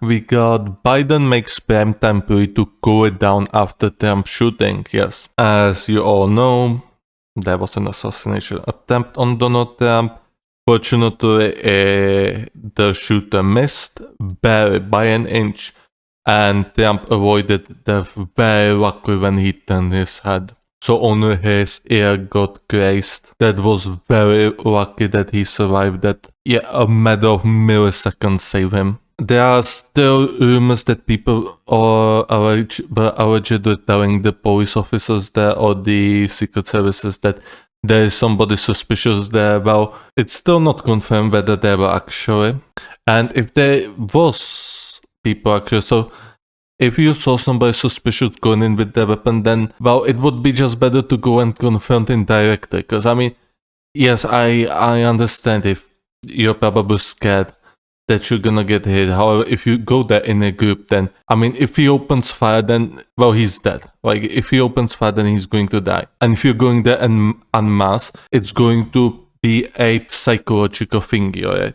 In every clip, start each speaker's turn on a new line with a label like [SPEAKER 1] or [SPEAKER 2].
[SPEAKER 1] We got Biden makes primetime plea to cool it down after Trump shooting. Yes, as you all know, there was an assassination attempt on Donald Trump. Fortunately, the shooter missed barely by an inch, and Trump avoided death very luckily when he turned his head. So only his ear got grazed. That was very lucky that he survived that. Yeah, a matter of milliseconds saved him. There are still rumors that people were allegedly telling the police officers there or the secret services that there is somebody suspicious there. Well, it's still not confirmed whether there were actually. And if there was people actually, so if you saw somebody suspicious going in with their weapon, then, well, it would be just better to go and confront him directly. Because, I mean, yes, I understand if you're probably scared that you're gonna get hit. However, if you go there in a group, then, I mean, if he opens fire, then, well, he's dead. Like, if he opens fire, then he's going to die. And if you're going there en masse, it's going to be a psychological thingy, alright?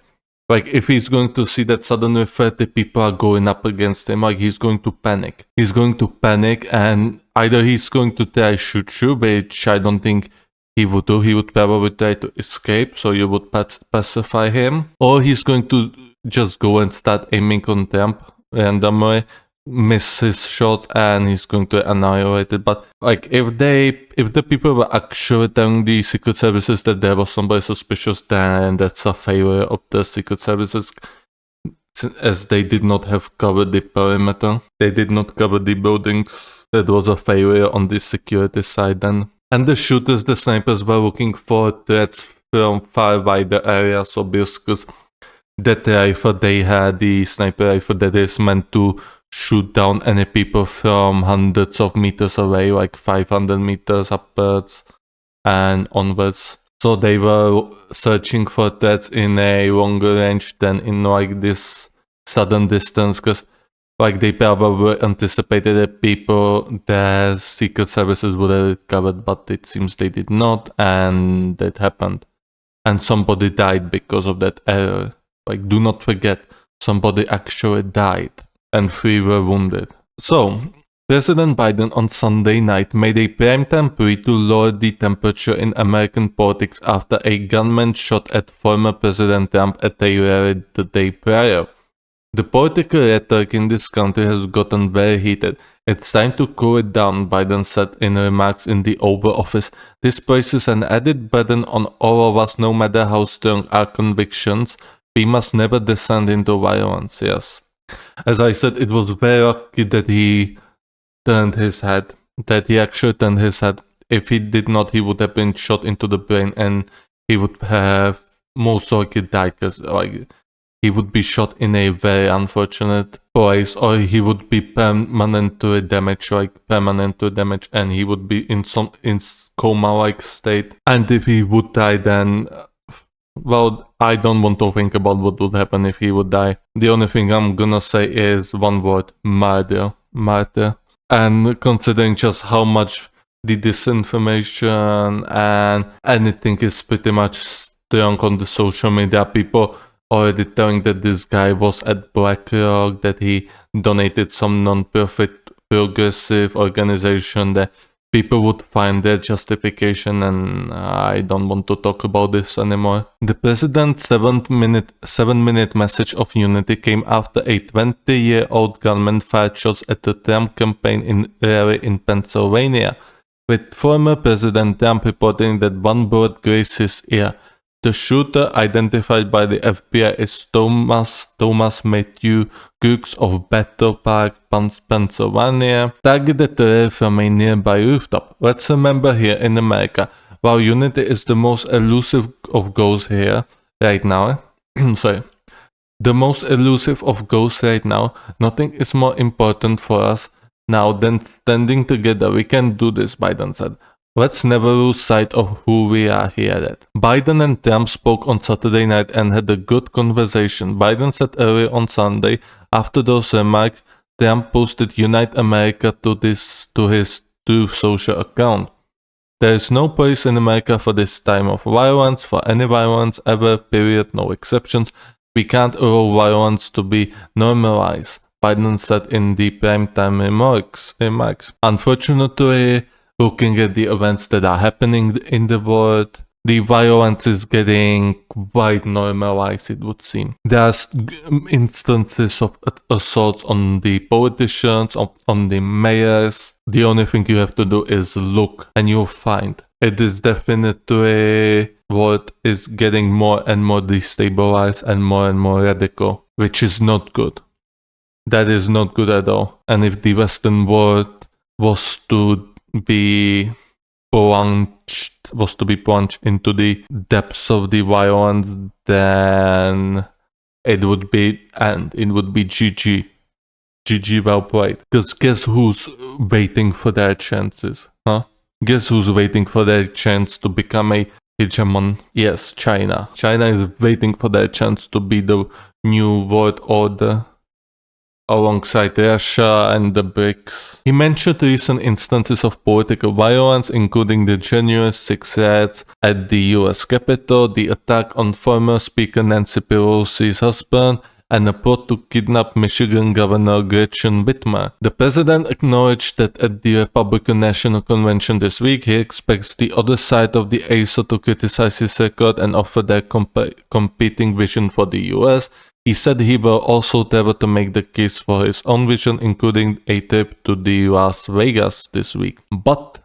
[SPEAKER 1] Like, if he's going to see that suddenly 30 people are going up against him, like, he's going to panic. He's going to panic, and either he's going to try shoot you, which I don't think he would do. He would probably try to escape, so you would pacify him. Or he's going to just go and start aiming on Trump randomly, miss his shot, and he's going to annihilate it. But like, if the people were actually telling the secret services that there was somebody suspicious, then that's a failure of the secret services, as they did not have covered the perimeter. They did not cover the buildings. That was a failure on the security side then. And the shooters, the snipers, were looking for threats from far wider areas, obviously, because that rifle they had, the sniper rifle that is meant to shoot down any people from hundreds of meters away, like 500 meters upwards and onwards. So they were searching for threats in a longer range than in like this sudden distance, because like they probably anticipated that people, their secret services would have it covered, but it seems they did not, and that happened. And somebody died because of that error. Like, do not forget, somebody actually died, and 3 were wounded. So, President Biden on Sunday night made a primetime plea to lower the temperature in American politics after a gunman shot at former President Trump at a rally the day prior. The political rhetoric in this country has gotten very heated. It's time to cool it down, Biden said in remarks in the Oval Office. This places an added burden on all of us, no matter how strong our convictions. We must never descend into violence, yes. As I said, it was very lucky that he turned his head, that he actually turned his head. If he did not, he would have been shot into the brain and he would have most likely died, because like, he would be shot in a very unfortunate place, or he would be permanently damaged, and he would be in coma-like state. And if he would die, then, well, I don't want to think about what would happen if he would die. The only thing I'm gonna say is one word: murder. Murder. And considering just how much the disinformation and anything is pretty much strong on the social media, people already telling that this guy was at BlackRock, that he donated some non-profit progressive organization, that people would find their justification, and I don't want to talk about this anymore. The president's 7-minute message of unity came after a 20-year-old gunman fired shots at the Trump campaign rally in Pennsylvania, with former President Trump reporting that one bullet grazed his ear. The shooter, identified by the FBI as Thomas Matthew Crooks of Battle Park, Pennsylvania, targeted the rally from a nearby rooftop. Let's remember, here in America, while unity is the most elusive of goals here right now, the most elusive of goals right now, nothing is more important for us now than standing together. We can do this, Biden said. Let's never lose sight of who we are here at. Biden and Trump spoke on Saturday night and had a good conversation. Biden said earlier on Sunday, after those remarks, Trump posted "Unite America" to his Truth Social account. There is no place in America for this time of violence, for any violence ever, period, no exceptions. We can't allow violence to be normalized, Biden said in the primetime remarks. Unfortunately, looking at the events that are happening in the world, the violence is getting quite normalized, it would seem. There's instances of assaults on the politicians, on the mayors. The only thing you have to do is look and you'll find. It is definitely what is getting more and more destabilized and more radical, which is not good. That is not good at all. And if the Western world was to be plunged into the depths of the violence, then it would be GG. GG, well played. Because guess who's waiting for their chances, huh? Guess who's waiting for their chance to become a hegemon? Yes, China. China is waiting for their chance to be the new world order, alongside Russia and the BRICS. He mentioned recent instances of political violence, including the January 6 raids at the US Capitol, the attack on former Speaker Nancy Pelosi's husband, and a plot to kidnap Michigan Governor Gretchen Whitmer. The president acknowledged that at the Republican National Convention this week, he expects the other side of the aisle to criticize his record and offer their competing vision for the US. He said he will also endeavor to make the case for his own vision, including a trip to the Las Vegas this week. But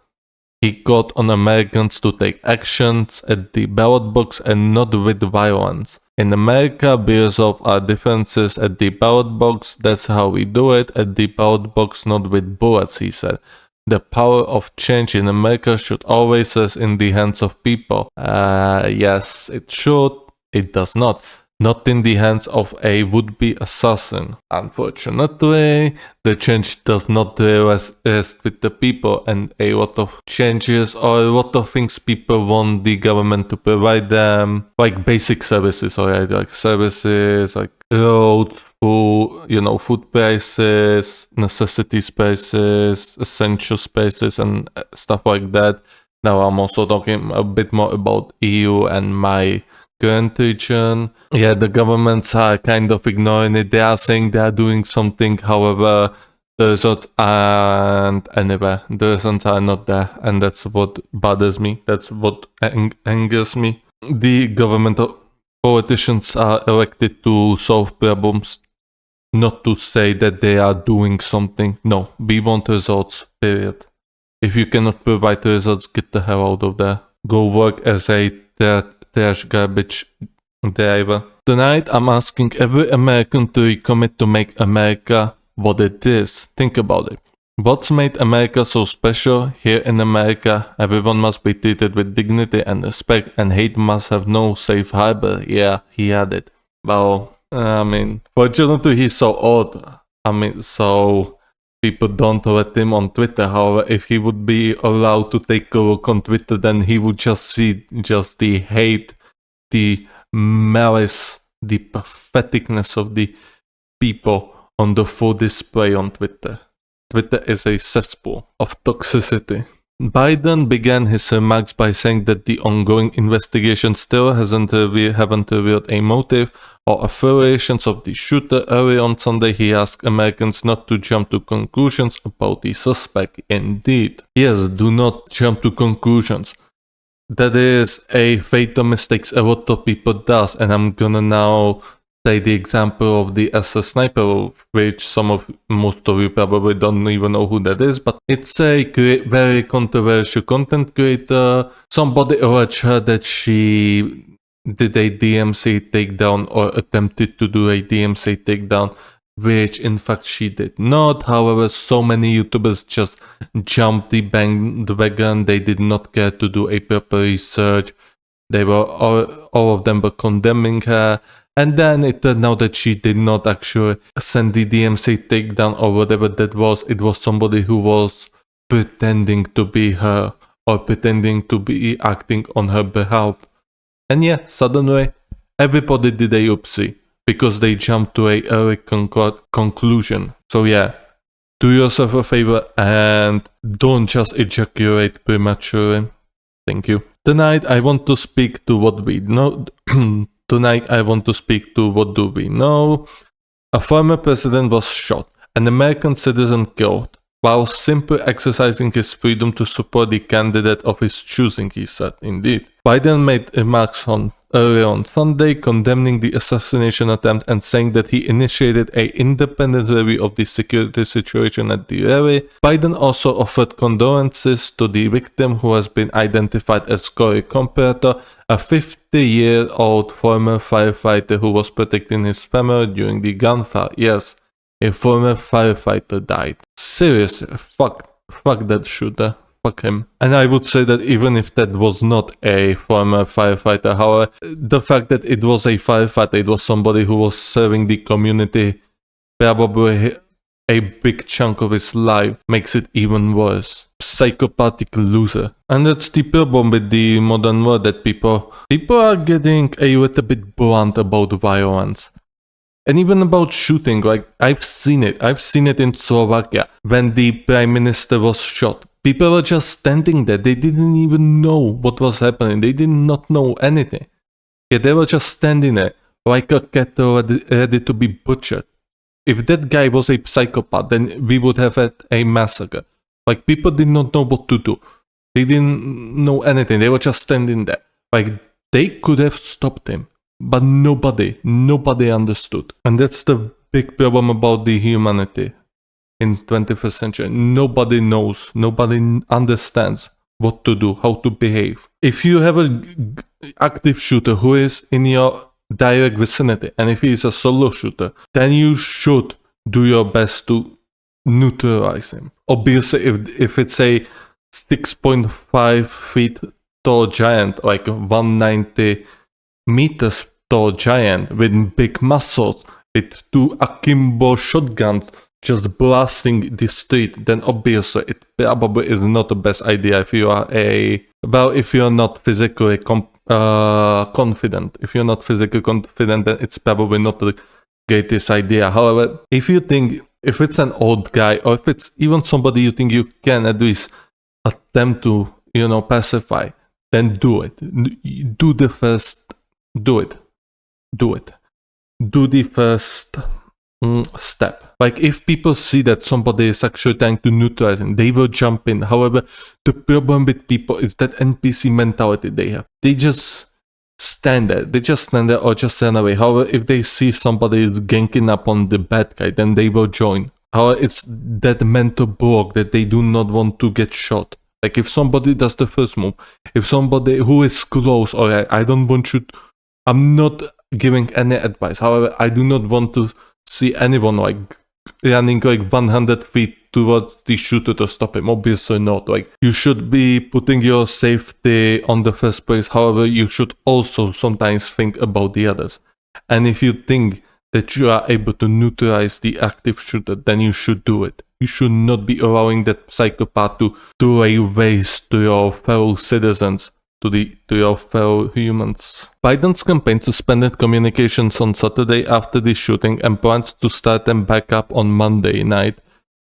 [SPEAKER 1] he called on Americans to take actions at the ballot box and not with violence. In America, we resolve our differences at the ballot box. That's how we do it, at the ballot box, not with bullets, he said. The power of change in America should always rest in the hands of people. Yes, it should. It does not. Not in the hands of a would-be assassin. Unfortunately, the change does not rest with the people, and a lot of changes or a lot of things people want the government to provide them, like basic services, alright, like services, like roads, food prices, necessities prices, essential prices, and stuff like that. Now I'm also talking a bit more about EU and my current region. Yeah, the governments are kind of ignoring it. They are saying they are doing something, however, the results aren't anywhere. The results are not there, and that's what bothers me. That's what angers me. The government politicians are elected to solve problems, not to say that they are doing something. No, we want results, period. If you cannot provide the results, get the hell out of there. Go work as a trash garbage driver. Tonight I'm asking every American to recommit to make America what it is. Think about it. What's made America so special? Here in America, everyone must be treated with dignity and respect, and hate must have no safe harbor. Yeah, he had it. Well, fortunately he's so old. So people don't let him on Twitter. However, if he would be allowed to take a look on Twitter, then he would just see just the hate, the malice, the patheticness of the people on the full display on Twitter. Twitter is a cesspool of toxicity. Biden began his remarks by saying that the ongoing investigation still haven't revealed a motive or affiliations of the shooter. Early on Sunday, he asked Americans not to jump to conclusions about the suspect. Indeed. Yes, do not jump to conclusions. That is a fatal mistake a lot of people does, and I'm gonna now say the example of the SS Sniper, which most of you probably don't even know who that is, but it's a very controversial content creator. Somebody alleged her that she did a DMC takedown or attempted to do a DMC takedown, which in fact she did not. However, so many YouTubers just jumped the bandwagon. They did not care to do a proper research. They were all of them were condemning her. And then it turned out that she did not actually send the DMC takedown or whatever that was. It was somebody who was pretending to be her or pretending to be acting on her behalf. And yeah, suddenly everybody did a oopsie because they jumped to a early conclusion. So yeah, do yourself a favor and don't just ejaculate prematurely. Thank you. Tonight I want to speak to what we know Tonight I want to speak to what do we know. A former president was shot, an American citizen killed, while simply exercising his freedom to support the candidate of his choosing, he said. Indeed. Biden made remarks earlier on Sunday condemning the assassination attempt and saying that he initiated an independent review of the security situation at the rally. Biden also offered condolences to the victim, who has been identified as Karine Jean-Pierre, a 50-year-old former firefighter who was protecting his family during the gunfire. Yes, a former firefighter died. Seriously, fuck that shooter. Fuck him. And I would say that even if that was not a former firefighter, however, the fact that it was a firefighter, it was somebody who was serving the community probably a big chunk of his life, makes it even worse. Psychopathic loser. And that's the problem with the modern world, that people are getting a little bit blunt about violence. And even about shooting, like I've seen it in Slovakia when the prime minister was shot. People were just standing there. They didn't even know what was happening. They did not know anything. Yeah, they were just standing there like a cattle ready to be butchered. If that guy was a psychopath, then we would have had a massacre. Like, people did not know what to do. They didn't know anything. They were just standing there. Like, they could have stopped him. But nobody understood. And that's the big problem about the humanity in 21st century. Nobody knows, nobody understands what to do, how to behave. If you have an active shooter who is in your direct vicinity, and if he is a solo shooter, then you should do your best to neutralize him. Obviously, if it's a 6.5 feet tall giant, like 190 meters tall giant with big muscles, with 2 akimbo shotguns just blasting the street, then obviously it probably is not the best idea if you are if you're not physically confident. If you're not physically confident, then it's probably not the greatest idea. However, if you think, if it's an old guy, or if it's even somebody you think you can at least attempt to, pacify, then do it. Do the first, do it. Do the first step. Like, if people see that somebody is actually trying to neutralize him, they will jump in. However, the problem with people is that NPC mentality they have. They just stand there. Or just run away. However, if they see somebody is ganking up on the bad guy, then they will join. However, it's that mental block that they do not want to get shot. Like, if somebody does the first move, if somebody who is close, or I don't want you to, I'm not giving any advice. However, I do not want to see anyone like running like 100 feet towards the shooter to stop him. Obviously not. Like, you should be putting your safety on the first place. However, you should also sometimes think about the others. And if you think that you are able to neutralize the active shooter, then you should do it. You should not be allowing that psychopath to lay waste to your fellow citizens, to your fellow humans. Biden's campaign suspended communications on Saturday after the shooting and plans to start them back up on Monday night.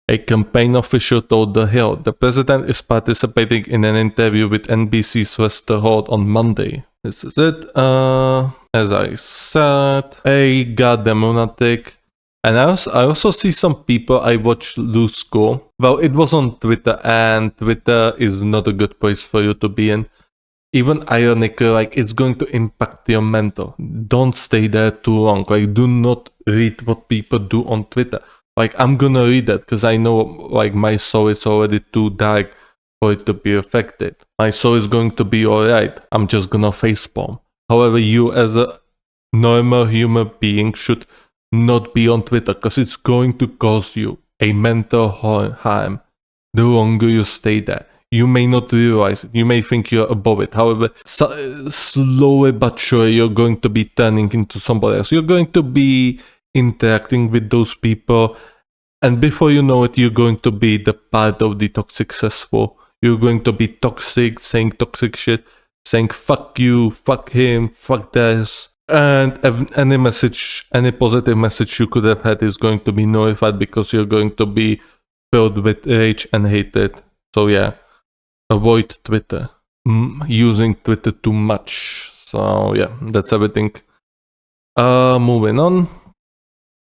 [SPEAKER 1] A campaign official told The Hill the president is participating in an interview with NBC's Lester Holt on Monday. This is it. As I said, a goddamn lunatic. And I also see some people I watch lose school. Well, it was on Twitter, and Twitter is not a good place for you to be in. Even ironically, like, it's going to impact your mental. Don't stay there too long. Like, do not read what people do on Twitter. Like, I'm gonna read that because I know, like, my soul is already too dark for it to be affected. My soul is going to be alright. I'm just gonna facepalm. However, you as a normal human being should not be on Twitter, because it's going to cause you a mental harm the longer you stay there. You may not realize it. You may think you're above it. However, slowly but surely you're going to be turning into somebody else. You're going to be interacting with those people, and before you know it, you're going to be the part of the toxic cesspool. You're going to be toxic, saying toxic shit, saying fuck you, fuck him, fuck this. And any message, any positive message you could have had is going to be nullified, because you're going to be filled with rage and hatred. So yeah, avoid Twitter. Using Twitter too much. So yeah, that's everything. Moving on.